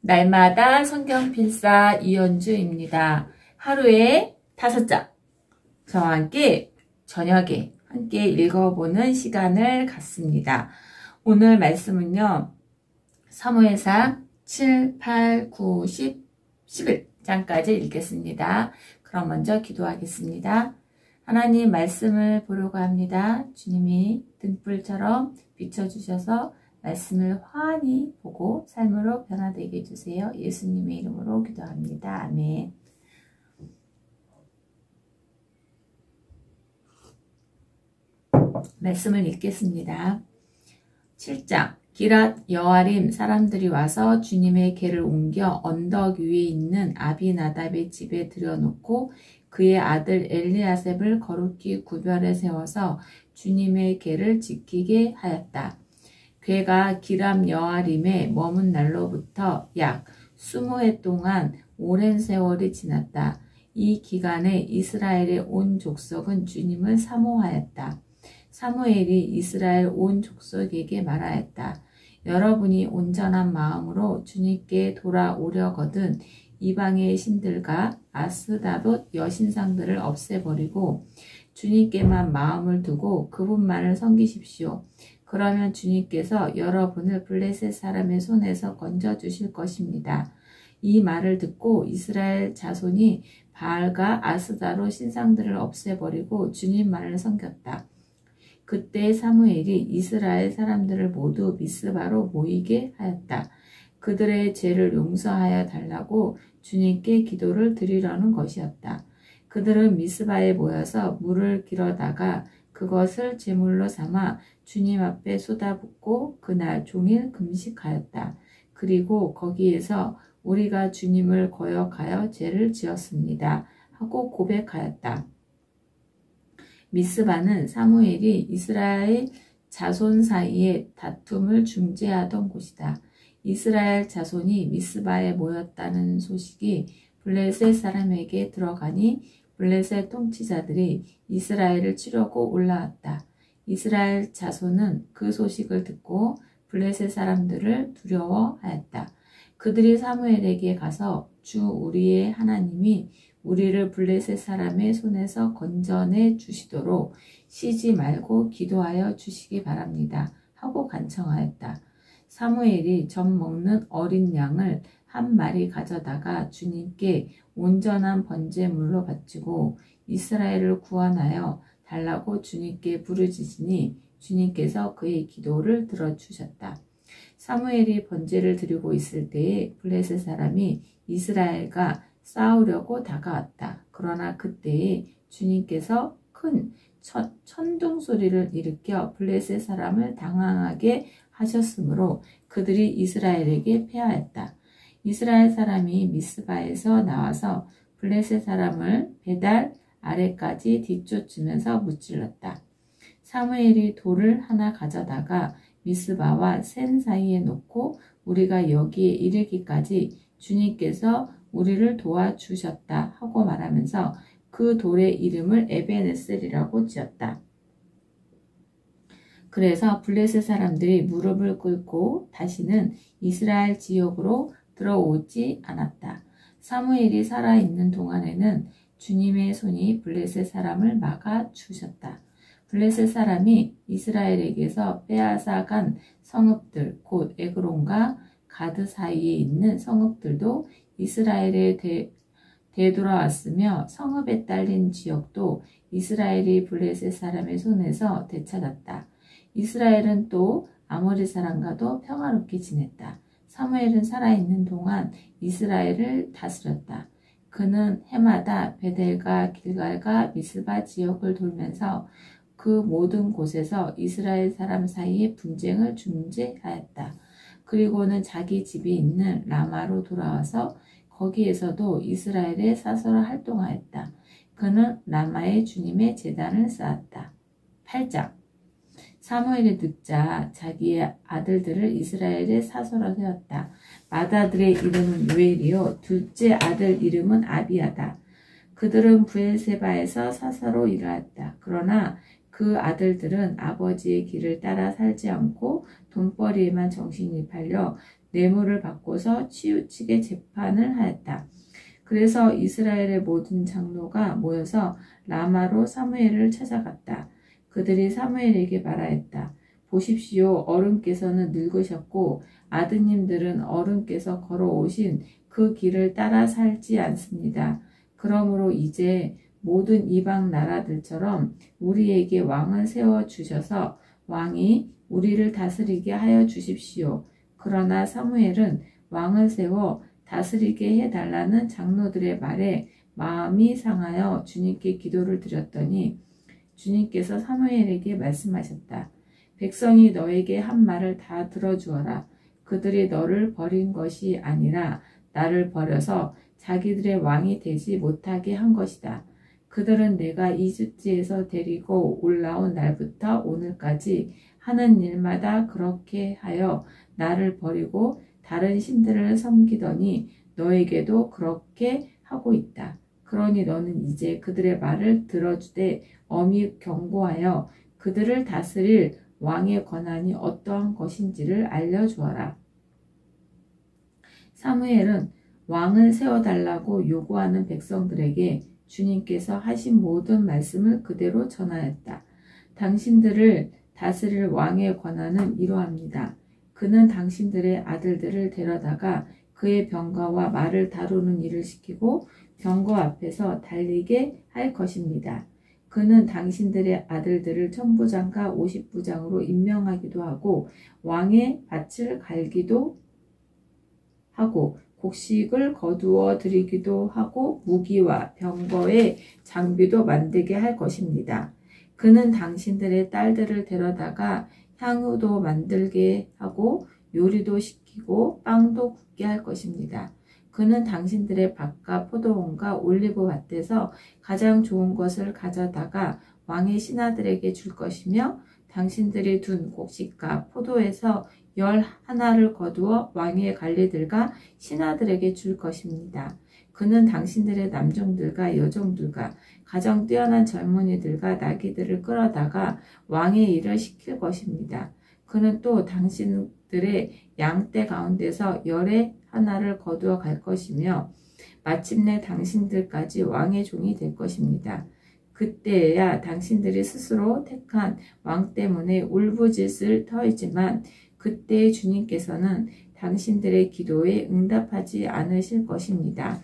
날마다 성경 필사 이연주입니다. 하루에 5장 저와 함께 저녁에 함께 읽어보는 시간을 갖습니다. 오늘 말씀은요. 사무엘상 7, 8, 9, 10, 11장까지 읽겠습니다. 그럼 먼저 기도하겠습니다. 하나님 말씀을 보려고 합니다. 주님이 등불처럼 비춰주셔서 말씀을 환히 보고 삶으로 변화되게 해주세요. 예수님의 이름으로 기도합니다. 아멘. 말씀을 읽겠습니다. 7장 기랏 여아림 사람들이 와서 주님의 궤를 옮겨 언덕 위에 있는 아비나답의 집에 들여놓고 그의 아들 엘리야셉을 거룩히 구별해 세워서 주님의 궤를 지키게 하였다. 궤가 기람 여아림에 머문 날로부터 약 20해 동안 오랜 세월이 지났다. 이 기간에 이스라엘의 온 족속은 주님을 사모하였다. 사무엘이 이스라엘 온 족속에게 말하였다. 여러분이 온전한 마음으로 주님께 돌아오려거든 이방의 신들과 아스다롯 여신상들을 없애버리고 주님께만 마음을 두고 그분만을 섬기십시오. 그러면 주님께서 여러분을 블레셋 사람의 손에서 건져주실 것입니다. 이 말을 듣고 이스라엘 자손이 바알과 아스다롯 신상들을 없애버리고 주님만을 섬겼다. 그때 사무엘이 이스라엘 사람들을 모두 미스바로 모이게 하였다. 그들의 죄를 용서하여 달라고 주님께 기도를 드리려는 것이었다. 그들은 미스바에 모여서 물을 길어다가 그것을 제물로 삼아 주님 앞에 쏟아붓고 그날 종일 금식하였다. 그리고 거기에서 우리가 주님을 거역하여 죄를 지었습니다. 하고 고백하였다. 미스바는 사무엘이 이스라엘 자손 사이에 다툼을 중재하던 곳이다. 이스라엘 자손이 미스바에 모였다는 소식이 블레셋 사람에게 들어가니 블레셋 통치자들이 이스라엘을 치려고 올라왔다. 이스라엘 자손은 그 소식을 듣고 블레셋 사람들을 두려워하였다. 그들이 사무엘에게 가서 주 우리의 하나님이 우리를 블레셋 사람의 손에서 건져내 주시도록 쉬지 말고 기도하여 주시기 바랍니다. 하고 간청하였다. 사무엘이 젖 먹는 어린 양을 한 마리 가져다가 주님께 온전한 번제물로 바치고 이스라엘을 구원하여 달라고 주님께 부르짖으니 주님께서 그의 기도를 들어주셨다. 사무엘이 번제를 드리고 있을 때에 블레셋 사람이 이스라엘과 싸우려고 다가왔다. 그러나 그때에 주님께서 큰 천둥 소리를 일으켜 블레셋 사람을 당황하게 하셨으므로 그들이 이스라엘에게 패하였다. 이스라엘 사람이 미스바에서 나와서 블레셋 사람을 배달 아래까지 뒤쫓으면서 무찔렀다. 사무엘이 돌을 하나 가져다가 미스바와 센 사이에 놓고 우리가 여기에 이르기까지 주님께서 우리를 도와주셨다 하고 말하면서 그 돌의 이름을 에베네셀이라고 지었다. 그래서 블레셋 사람들이 무릎을 꿇고 다시는 이스라엘 지역으로 들어오지 않았다. 사무엘이 살아있는 동안에는 주님의 손이 블레셋 사람을 막아주셨다. 블레셋 사람이 이스라엘에게서 빼앗아간 성읍들 곧 에그론과 가드 사이에 있는 성읍들도 이스라엘에 되돌아왔으며 성읍에 딸린 지역도 이스라엘이 블레셋 사람의 손에서 되찾았다. 이스라엘은 또 아모리 사람과도 평화롭게 지냈다. 사무엘은 살아있는 동안 이스라엘을 다스렸다. 그는 해마다 베델과 길갈과 미스바 지역을 돌면서 그 모든 곳에서 이스라엘 사람 사이의 분쟁을 중재하였다. 그리고는 자기 집이 있는 라마로 돌아와서 거기에서도 이스라엘의 사서로 활동하였다. 그는 라마에 주님의 제단을 쌓았다. 8장 사무엘이 늙자 자기의 아들들을 이스라엘의 사서로 세웠다. 맏아들의 이름은 요엘이요 둘째 아들 이름은 아비야다. 그들은 브엘세바에서 사서로 일하였다. 그러나 그 아들들은 아버지의 길을 따라 살지 않고 돈벌이에만 정신이 팔려 뇌물을 받고서 치우치게 재판을 하였다. 그래서 이스라엘의 모든 장로가 모여서 라마로 사무엘을 찾아갔다. 그들이 사무엘에게 말하였다. 보십시오. 어른께서는 늙으셨고 아드님들은 어른께서 걸어오신 그 길을 따라 살지 않습니다. 그러므로 이제 모든 이방 나라들처럼 우리에게 왕을 세워주셔서 왕이 우리를 다스리게 하여 주십시오. 그러나 사무엘은 왕을 세워 다스리게 해달라는 장로들의 말에 마음이 상하여 주님께 기도를 드렸더니 주님께서 사무엘에게 말씀하셨다. 백성이 너에게 한 말을 다 들어주어라. 그들이 너를 버린 것이 아니라 나를 버려서 자기들의 왕이 되지 못하게 한 것이다. 그들은 내가 이집트에서 데리고 올라온 날부터 오늘까지 하는 일마다 그렇게 하여 나를 버리고 다른 신들을 섬기더니 너에게도 그렇게 하고 있다. 그러니 너는 이제 그들의 말을 들어주되 엄히 경고하여 그들을 다스릴 왕의 권한이 어떠한 것인지를 알려주어라. 사무엘은 왕을 세워달라고 요구하는 백성들에게 주님께서 하신 모든 말씀을 그대로 전하였다. 당신들을 다스릴 왕의 권한은 이러합니다. 그는 당신들의 아들들을 데려다가 그의 병거와 말을 다루는 일을 시키고 병거 앞에서 달리게 할 것입니다. 그는 당신들의 아들들을 천부장과 50부장으로 임명하기도 하고 왕의 밭을 갈기도 하고 곡식을 거두어 드리기도 하고 무기와 병거의 장비도 만들게 할 것입니다. 그는 당신들의 딸들을 데려다가 향유도 만들게 하고 요리도 시키고 빵도 굽게 할 것입니다. 그는 당신들의 밭과 포도원과 올리브 밭에서 가장 좋은 것을 가져다가 왕의 신하들에게 줄 것이며 당신들이 둔 곡식과 포도에서 11을 거두어 왕의 관리들과 신하들에게 줄 것입니다. 그는 당신들의 남종들과 여종들과 가장 뛰어난 젊은이들과 나귀들을 끌어다가 왕의 일을 시킬 것입니다. 그는 또 당신들의 양떼 가운데서 11을 거두어 갈 것이며 마침내 당신들까지 왕의 종이 될 것입니다. 그때야 당신들이 스스로 택한 왕 때문에 울부짖을 터이지만 그때 주님께서는 당신들의 기도에 응답하지 않으실 것입니다.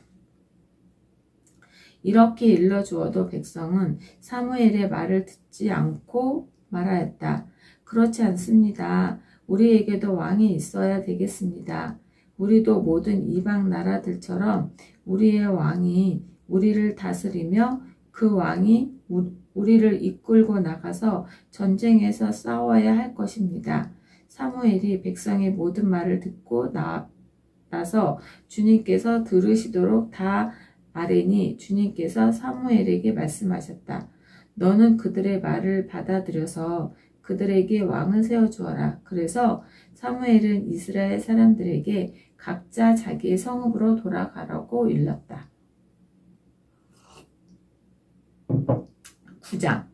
이렇게 일러주어도 백성은 사무엘의 말을 듣지 않고 말하였다. 그렇지 않습니다. 우리에게도 왕이 있어야 되겠습니다. 우리도 모든 이방 나라들처럼 우리의 왕이 우리를 다스리며 그 왕이 우리를 이끌고 나가서 전쟁에서 싸워야 할 것입니다. 사무엘이 백성의 모든 말을 듣고 나서 주님께서 들으시도록 다 말하니 주님께서 사무엘에게 말씀하셨다. 너는 그들의 말을 받아들여서 그들에게 왕을 세워주어라. 그래서 사무엘은 이스라엘 사람들에게 각자 자기의 성읍으로 돌아가라고 일렀다. 9장.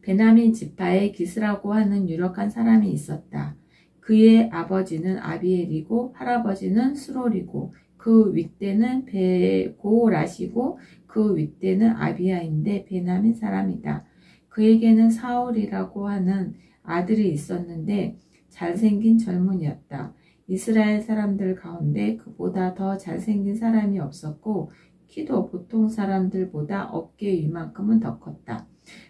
베냐민 지파에 기스라고 하는 유력한 사람이 있었다. 그의 아버지는 아비엘이고 할아버지는 스롤이고 그 윗대는 베고라시고 그 윗대는 아비야인데 베냐민 사람이다. 그에게는 사울이라고 하는 아들이 있었는데 잘생긴 젊은이였다. 이스라엘 사람들 가운데 그보다 더 잘생긴 사람이 없었고 키도 보통 사람들보다 어깨 위만큼은 더 컸다.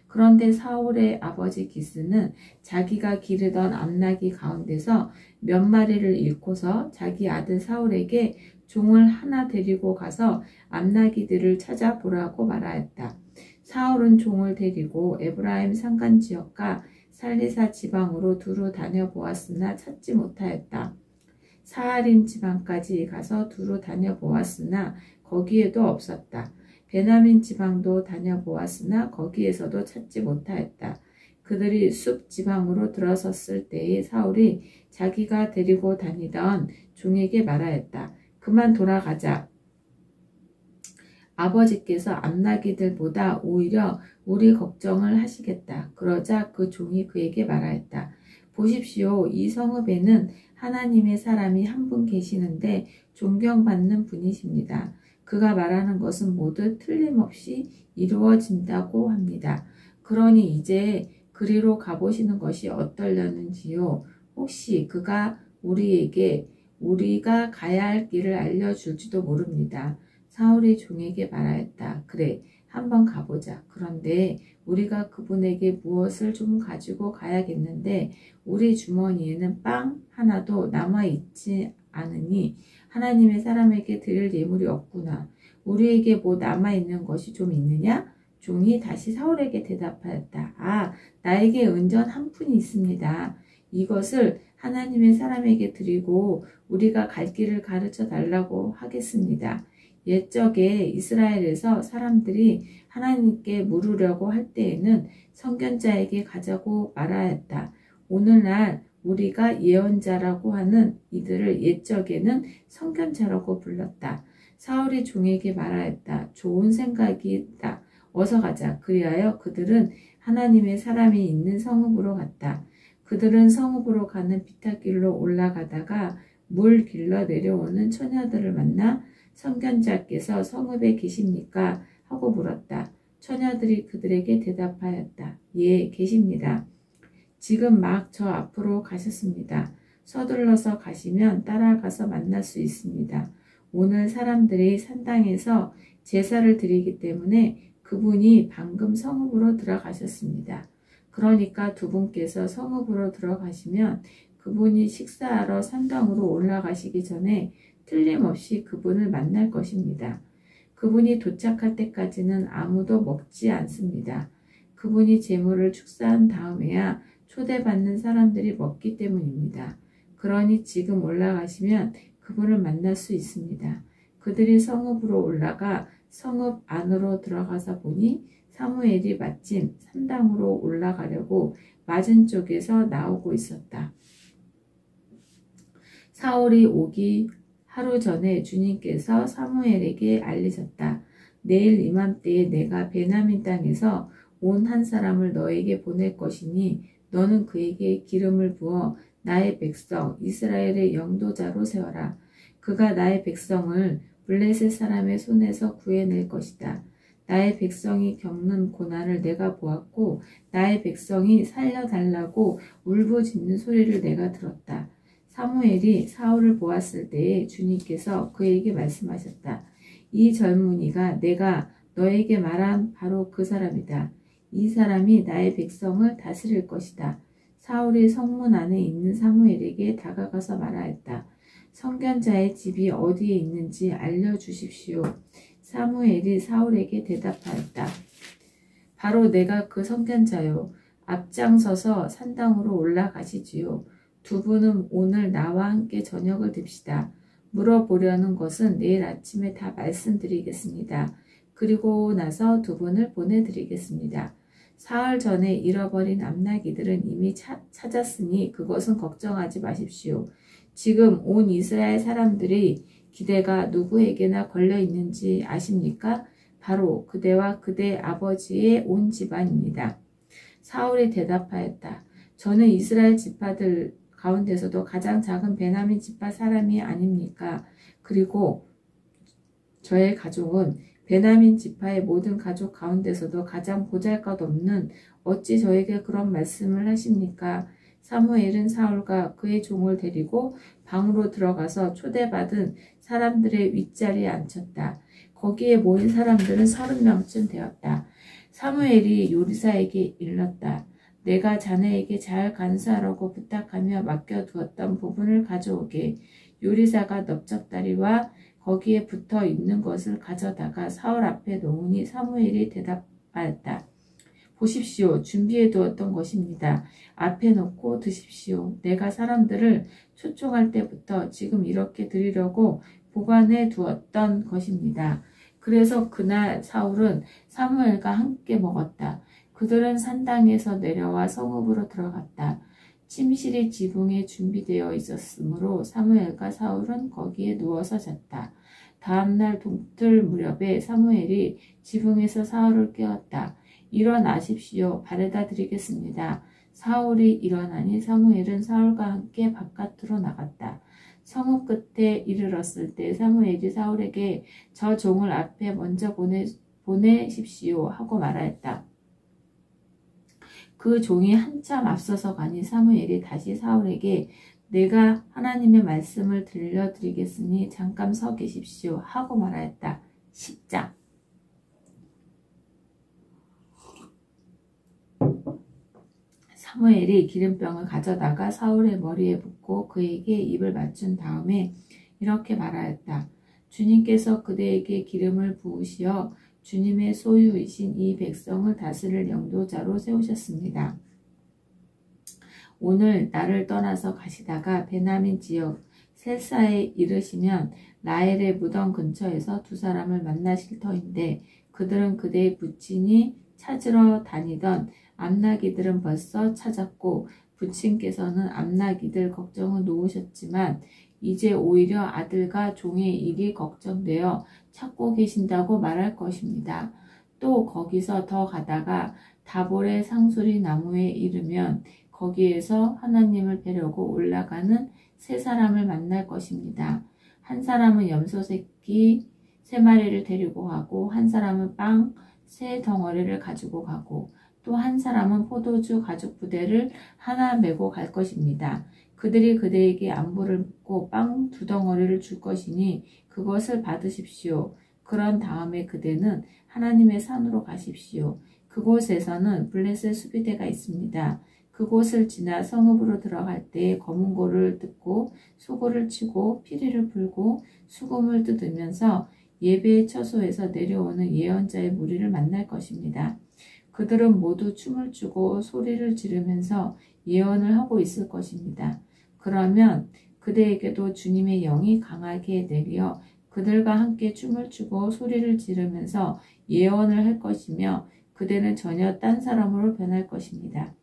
그런데 사울의 아버지 기스는 자기가 기르던 암나귀 가운데서 몇 마리를 잃고서 자기 아들 사울에게 종을 하나 데리고 가서 암나귀들을 찾아보라고 말하였다. 사울은 종을 데리고 에브라임 산간지역과 살리사 지방으로 두루 다녀보았으나 찾지 못하였다. 사하림 지방까지 가서 두루 다녀보았으나 거기에도 없었다. 베냐민 지방도 다녀보았으나 거기에서도 찾지 못하였다. 그들이 숲 지방으로 들어섰을 때에 사울이 자기가 데리고 다니던 종에게 말하였다. 그만 돌아가자. 아버지께서 암나귀들보다 오히려 우리 걱정을 하시겠다. 그러자 그 종이 그에게 말하였다. 보십시오. 이 성읍에는 하나님의 사람이 한 분 계시는데 존경받는 분이십니다. 그가 말하는 것은 모두 틀림없이 이루어진다고 합니다. 그러니 이제 그리로 가보시는 것이 어떨려는지요. 혹시 그가 우리가 가야 할 길을 알려줄지도 모릅니다. 사울이 종에게 말하였다. 그래, 한번 가보자. 그런데 우리가 그분에게 무엇을 좀 가지고 가야겠는데 우리 주머니에는 빵 하나도 남아있지 않으니 하나님의 사람에게 드릴 예물이 없구나. 우리에게 뭐 남아있는 것이 좀 있느냐? 종이 다시 사울에게 대답하였다. 아, 나에게 은전 한 푼이 있습니다. 이것을 하나님의 사람에게 드리고 우리가 갈 길을 가르쳐 달라고 하겠습니다. 옛적에 이스라엘에서 사람들이 하나님께 물으려고 할 때에는 선견자에게 가자고 말하였다. 오늘날 우리가 예언자라고 하는 이들을 옛적에는 선견자라고 불렀다. 사울이 종에게 말하였다. 좋은 생각이다. 어서 가자. 그리하여 그들은 하나님의 사람이 있는 성읍으로 갔다. 그들은 성읍으로 가는 비탈길로 올라가다가 물 길러 내려오는 처녀들을 만나 선견자께서 성읍에 계십니까? 하고 물었다. 처녀들이 그들에게 대답하였다. 예, 계십니다. 지금 막 저 앞으로 가셨습니다. 서둘러서 가시면 따라가서 만날 수 있습니다. 오늘 사람들이 산당에서 제사를 드리기 때문에 그분이 방금 성읍으로 들어가셨습니다. 그러니까 두 분께서 성읍으로 들어가시면 그분이 식사하러 산당으로 올라가시기 전에 틀림없이 그분을 만날 것입니다. 그분이 도착할 때까지는 아무도 먹지 않습니다. 그분이 제물을 축사한 다음에야 초대받는 사람들이 먹기 때문입니다. 그러니 지금 올라가시면 그분을 만날 수 있습니다. 그들이 성읍으로 올라가 성읍 안으로 들어가서 보니 사무엘이 마침 산당으로 올라가려고 맞은 쪽에서 나오고 있었다. 사울이 오기 하루 전에 주님께서 사무엘에게 알리셨다. 내일 이맘때에 내가 베냐민 땅에서 온 한 사람을 너에게 보낼 것이니 너는 그에게 기름을 부어 나의 백성 이스라엘의 영도자로 세워라. 그가 나의 백성을 블레셋 사람의 손에서 구해낼 것이다. 나의 백성이 겪는 고난을 내가 보았고 나의 백성이 살려달라고 울부짖는 소리를 내가 들었다. 사무엘이 사울을 보았을 때에 주님께서 그에게 말씀하셨다. 이 젊은이가 내가 너에게 말한 바로 그 사람이다. 이 사람이 나의 백성을 다스릴 것이다. 사울이 성문 안에 있는 사무엘에게 다가가서 말하였다. 선견자의 집이 어디에 있는지 알려주십시오. 사무엘이 사울에게 대답하였다. 바로 내가 그 선견자요. 앞장서서 산당으로 올라가시지요. 두 분은 오늘 나와 함께 저녁을 듭시다. 물어보려는 것은 내일 아침에 다 말씀드리겠습니다. 그리고 나서 두 분을 보내드리겠습니다. 사흘 전에 잃어버린 암나기들은 이미 찾았으니 그것은 걱정하지 마십시오. 지금 온 이스라엘 사람들이 기대가 누구에게나 걸려 있는지 아십니까? 바로 그대와 그대 아버지의 온 집안입니다. 사울이 대답하였다. 저는 이스라엘 지파들 가운데서도 가장 작은 베냐민 지파 사람이 아닙니까? 그리고 저의 가족은 베냐민 지파의 모든 가족 가운데서도 가장 보잘것없는 어찌 저에게 그런 말씀을 하십니까? 사무엘은 사울과 그의 종을 데리고 방으로 들어가서 초대받은 사람들의 윗자리에 앉혔다. 거기에 모인 사람들은 30명쯤 되었다. 사무엘이 요리사에게 일렀다. 내가 자네에게 잘 간수하라고 부탁하며 맡겨두었던 부분을 가져오게. 요리사가 넓적다리와 거기에 붙어 있는 것을 가져다가 사울 앞에 놓으니 사무엘이 대답하였다. 보십시오. 준비해 두었던 것입니다. 앞에 놓고 드십시오. 내가 사람들을 초청할 때부터 지금 이렇게 드리려고 보관해 두었던 것입니다. 그래서 그날 사울은 사무엘과 함께 먹었다. 그들은 산당에서 내려와 성읍으로 들어갔다. 침실이 지붕에 준비되어 있었으므로 사무엘과 사울은 거기에 누워서 잤다. 다음날 동틀 무렵에 사무엘이 지붕에서 사울을 깨웠다. 일어나십시오. 바래다 드리겠습니다. 사울이 일어나니 사무엘은 사울과 함께 바깥으로 나갔다. 성읍 끝에 이르렀을 때 사무엘이 사울에게 저 종을 앞에 먼저 보내십시오 하고 말하였다. 그 종이 한참 앞서서 가니 사무엘이 다시 사울에게 내가 하나님의 말씀을 들려드리겠으니 잠깐 서 계십시오 하고 말하였다. 10장. 사무엘이 기름병을 가져다가 사울의 머리에 붓고 그에게 입을 맞춘 다음에 이렇게 말하였다. 주님께서 그대에게 기름을 부으시어 주님의 소유이신 이 백성을 다스릴 영도자로 세우셨습니다. 오늘 나를 떠나서 가시다가 베냐민 지역 셀사에 이르시면 라헬의 무덤 근처에서 두 사람을 만나실 터인데 그들은 그대의 부친이 찾으러 다니던 암나기들은 벌써 찾았고 부친께서는 암나기들 걱정을 놓으셨지만 이제 오히려 아들과 종의 일이 걱정되어 찾고 계신다고 말할 것입니다. 또 거기서 더 가다가 다볼의 상수리 나무에 이르면 거기에서 하나님을 뵈려고 올라가는 세 사람을 만날 것입니다. 한 사람은 염소 새끼 3마리를 데리고 가고 한 사람은 빵 3덩어리를 가지고 가고 또 한 사람은 포도주 가죽 부대를 하나 메고 갈 것입니다. 그들이 그대에게 안부를 묻고 빵 2덩어리를 줄 것이니 그것을 받으십시오. 그런 다음에 그대는 하나님의 산으로 가십시오. 그곳에서는 블레셋 수비대가 있습니다. 그곳을 지나 성읍으로 들어갈 때 검은고를 뜯고 소고를 치고 피리를 불고 수금을 뜯으면서 예배의 처소에서 내려오는 예언자의 무리를 만날 것입니다. 그들은 모두 춤을 추고 소리를 지르면서 예언을 하고 있을 것입니다. 그러면 그대에게도 주님의 영이 강하게 내려 그들과 함께 춤을 추고 소리를 지르면서 예언을 할 것이며 그대는 전혀 딴 사람으로 변할 것입니다.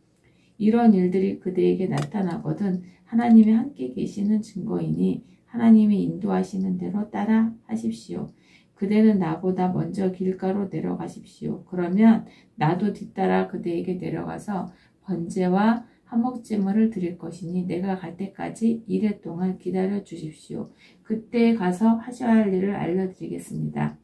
이런 일들이 그대에게 나타나거든 하나님이 함께 계시는 증거이니 하나님이 인도하시는 대로 따라 하십시오. 그대는 나보다 먼저 길가로 내려가십시오. 그러면 나도 뒤따라 그대에게 내려가서 번제와 화목제물을 드릴 것이니 내가 갈 때까지 이래 동안 기다려 주십시오. 그때 가서 하셔야 할 일을 알려드리겠습니다.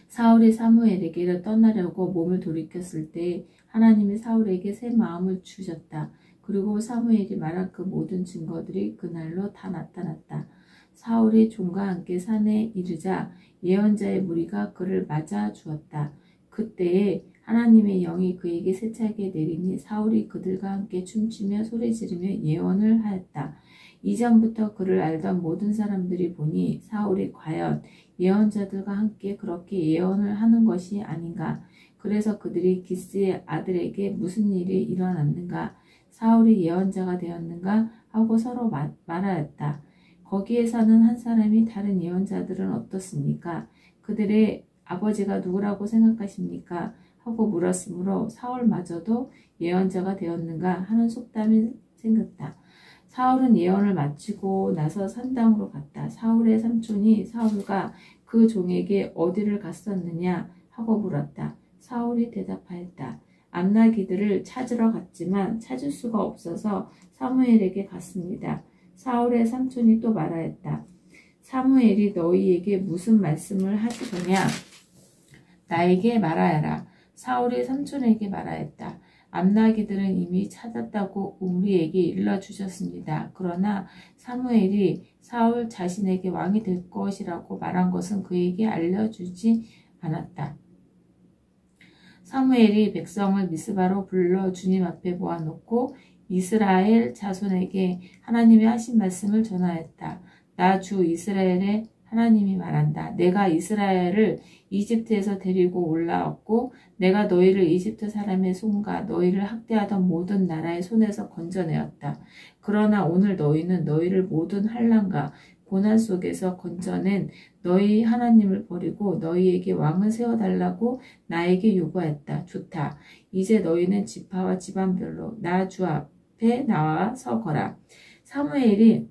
사울이 사무엘에게 떠나려고 몸을 돌이켰을 때 하나님이 사울에게 새 마음을 주셨다. 그리고 사무엘이 말한 그 모든 증거들이 그날로 다 나타났다. 사울이 종과 함께 산에 이르자 예언자의 무리가 그를 맞아 주었다. 그때에 하나님의 영이 그에게 세차게 내리니 사울이 그들과 함께 춤추며 소리지르며 예언을 하였다. 이전부터 그를 알던 모든 사람들이 보니 사울이 과연 예언자들과 함께 그렇게 예언을 하는 것이 아닌가. 그래서 그들이 기스의 아들에게 무슨 일이 일어났는가, 사울이 예언자가 되었는가 하고 서로 말하였다. 거기에 사는 한 사람이 다른 예언자들은 어떻습니까? 그들의 아버지가 누구라고 생각하십니까? 하고 물었으므로 사울마저도 예언자가 되었는가 하는 속담이 생겼다. 사울은 예언을 마치고 나서 산당으로 갔다. 사울의 삼촌이 사울과 그 종에게 어디를 갔었느냐 하고 물었다. 사울이 대답하였다. 암나기들을 찾으러 갔지만 찾을 수가 없어서 사무엘에게 갔습니다. 사울의 삼촌이 또 말하였다. 사무엘이 너희에게 무슨 말씀을 하시더냐? 나에게 말하여라. 사울이 삼촌에게 말하였다. 암나기들은 이미 찾았다고 우리에게 일러주셨습니다. 그러나 사무엘이 사울 자신에게 왕이 될 것이라고 말한 것은 그에게 알려주지 않았다. 사무엘이 백성을 미스바로 불러 주님 앞에 모아놓고 이스라엘 자손에게 하나님이 하신 말씀을 전하였다. 나 주 이스라엘의 하나님이 말한다. 내가 이스라엘을 이집트에서 데리고 올라왔고 내가 너희를 이집트 사람의 손과 너희를 학대하던 모든 나라의 손에서 건져내었다. 그러나 오늘 너희는 너희를 모든 환난과 고난 속에서 건져낸 너희 하나님을 버리고 너희에게 왕을 세워달라고 나에게 요구했다. 좋다. 이제 너희는 지파와 집안별로 나 주 앞에 나와 서거라. 사무엘이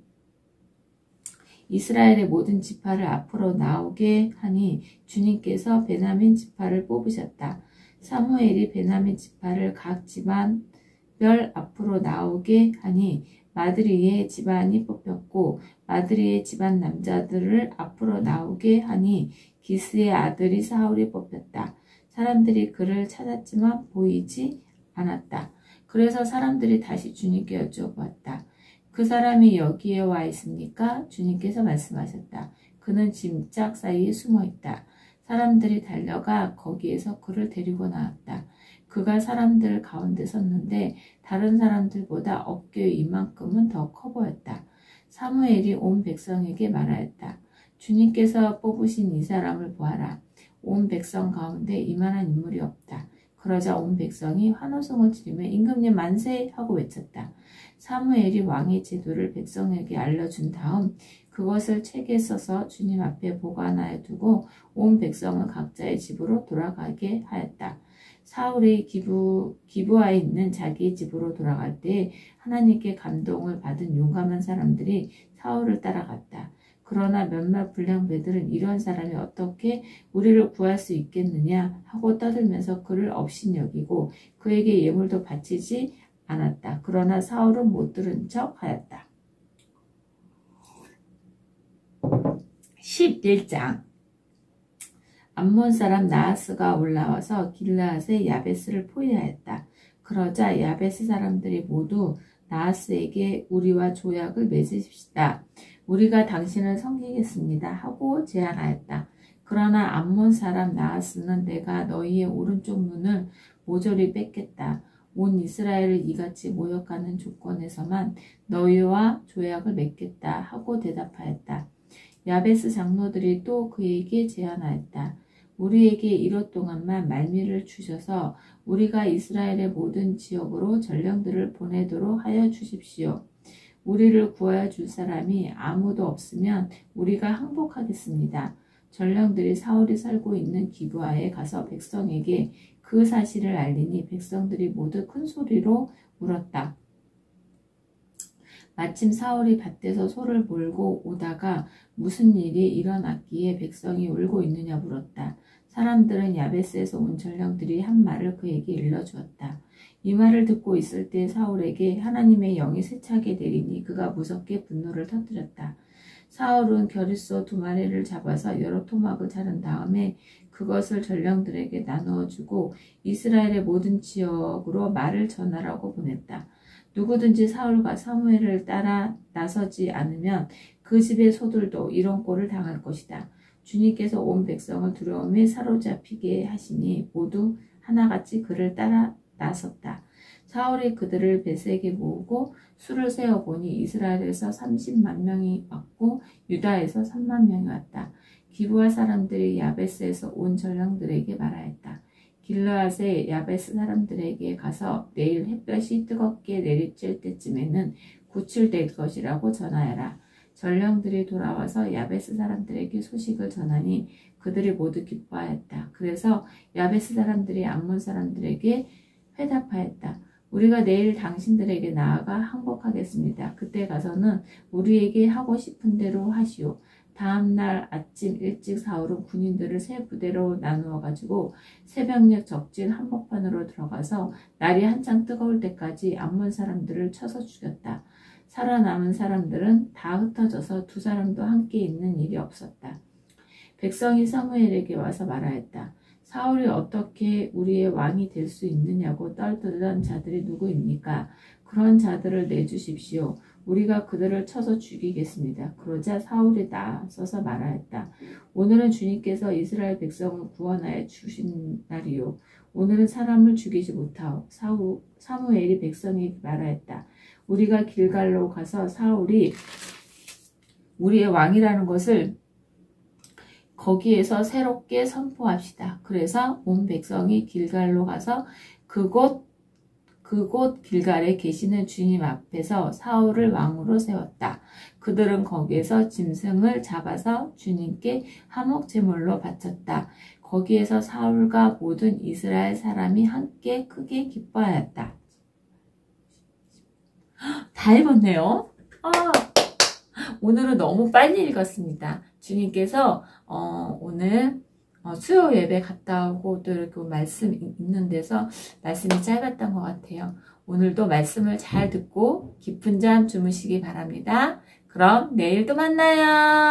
이스라엘의 모든 지파를 앞으로 나오게 하니 주님께서 베냐민 지파를 뽑으셨다. 사무엘이 베냐민 지파를 각 집안별 앞으로 나오게 하니 마드리의 집안이 뽑혔고 마드리의 집안 남자들을 앞으로 나오게 하니 기스의 아들이 사울이 뽑혔다. 사람들이 그를 찾았지만 보이지 않았다. 그래서 사람들이 다시 주님께 여쭤보았다. 그 사람이 여기에 와 있습니까? 주님께서 말씀하셨다. 그는 짐짝 사이에 숨어 있다. 사람들이 달려가 거기에서 그를 데리고 나왔다. 그가 사람들 가운데 섰는데 다른 사람들보다 어깨 이만큼은 더 커 보였다. 사무엘이 온 백성에게 말하였다. 주님께서 뽑으신 이 사람을 보아라. 온 백성 가운데 이만한 인물이 없다. 그러자 온 백성이 환호성을 지르며 임금님 만세 하고 외쳤다. 사무엘이 왕의 제도를 백성에게 알려준 다음 그것을 책에 써서 주님 앞에 보관하여 두고 온 백성을 각자의 집으로 돌아가게 하였다. 사울이 기브아에 있는 자기의 집으로 돌아갈 때 하나님께 감동을 받은 용감한 사람들이 사울을 따라갔다. 그러나 몇몇 불량배들은 이런 사람이 어떻게 우리를 구할 수 있겠느냐 하고 떠들면서 그를 업신여기고 그에게 예물도 바치지 않았다. 그러나 사울은 못 들은 척 하였다. 11장 암몬 사람 나하스가 올라와서 길르앗의 야베스를 포위하였다. 그러자 야베스 사람들이 모두 나하스에게 우리와 조약을 맺으십시다. 우리가 당신을 섬기겠습니다 하고 제안하였다. 그러나 암몬 사람 나하스는 내가 너희의 오른쪽 눈을 모조리 뺏겠다. 온 이스라엘을 이같이 모욕하는 조건에서만 너희와 조약을 맺겠다 하고 대답하였다. 야베스 장로들이 또 그에게 제안하였다. 우리에게 1호 동안만 말미를 주셔서 우리가 이스라엘의 모든 지역으로 전령들을 보내도록 하여 주십시오. 우리를 구하여 줄 사람이 아무도 없으면 우리가 항복하겠습니다. 전령들이 사울이 살고 있는 기브아에 가서 백성에게 그 사실을 알리니 백성들이 모두 큰 소리로 울었다. 마침 사울이 밭에서 소를 몰고 오다가 무슨 일이 일어났기에 백성이 울고 있느냐 물었다. 사람들은 야베스에서 온 전령들이 한 말을 그에게 일러주었다. 이 말을 듣고 있을 때 사울에게 하나님의 영이 세차게 내리니 그가 무섭게 분노를 터뜨렸다. 사울은 겨릿소 2마리를 잡아서 여러 토막을 자른 다음에 그것을 전령들에게 나누어 주고 이스라엘의 모든 지역으로 말을 전하라고 보냈다. 누구든지 사울과 사무엘을 따라 나서지 않으면 그 집의 소들도 이런 꼴을 당할 것이다. 주님께서 온 백성을 두려움에 사로잡히게 하시니 모두 하나같이 그를 따라 나섰다. 사울이 그들을 베셋에 모으고 수를 세어보니 이스라엘에서 30만 명이 왔고 유다에서 3만 명이 왔다. 기브아 사람들이 야베스에서 온 전령들에게 말하였다. 길르앗의 야베스 사람들에게 가서 내일 햇볕이 뜨겁게 내리칠 때쯤에는 구출될 것이라고 전하여라. 전령들이 돌아와서 야베스 사람들에게 소식을 전하니 그들이 모두 기뻐하였다. 그래서 야베스 사람들이 암몬 사람들에게 회답하였다. 우리가 내일 당신들에게 나아가 항복하겠습니다. 그때 가서는 우리에게 하고 싶은 대로 하시오. 다음날 아침 일찍 사울은 군인들을 세 부대로 나누어 가지고 새벽녘 적진 한복판으로 들어가서 날이 한창 뜨거울 때까지 암몬 사람들을 쳐서 죽였다. 살아남은 사람들은 다 흩어져서 2사람도 함께 있는 일이 없었다. 백성이 사무엘에게 와서 말하였다. 사울이 어떻게 우리의 왕이 될 수 있느냐고 떨던 자들이 누구입니까? 그런 자들을 내주십시오. 우리가 그들을 쳐서 죽이겠습니다. 그러자 사울이 나서서 말하였다. 오늘은 주님께서 이스라엘 백성을 구원하여 주신 날이요. 오늘은 사람을 죽이지 못하오. 사무엘이 백성에게 말하였다. 우리가 길갈로 가서 사울이 우리의 왕이라는 것을 거기에서 새롭게 선포합시다. 그래서 온 백성이 길갈로 가서 그곳 길갈에 계시는 주님 앞에서 사울을 왕으로 세웠다. 그들은 거기에서 짐승을 잡아서 주님께 화목 제물로 바쳤다. 거기에서 사울과 모든 이스라엘 사람이 함께 크게 기뻐하였다. 다 읽었네요. 오늘은 너무 빨리 읽었습니다. 주님께서 오늘 수요 예배 갔다 오고 또 이렇게 말씀 있는 데서 말씀이 짧았던 것 같아요. 오늘도 말씀을 잘 듣고 깊은 잠 주무시기 바랍니다. 그럼 내일 또 만나요.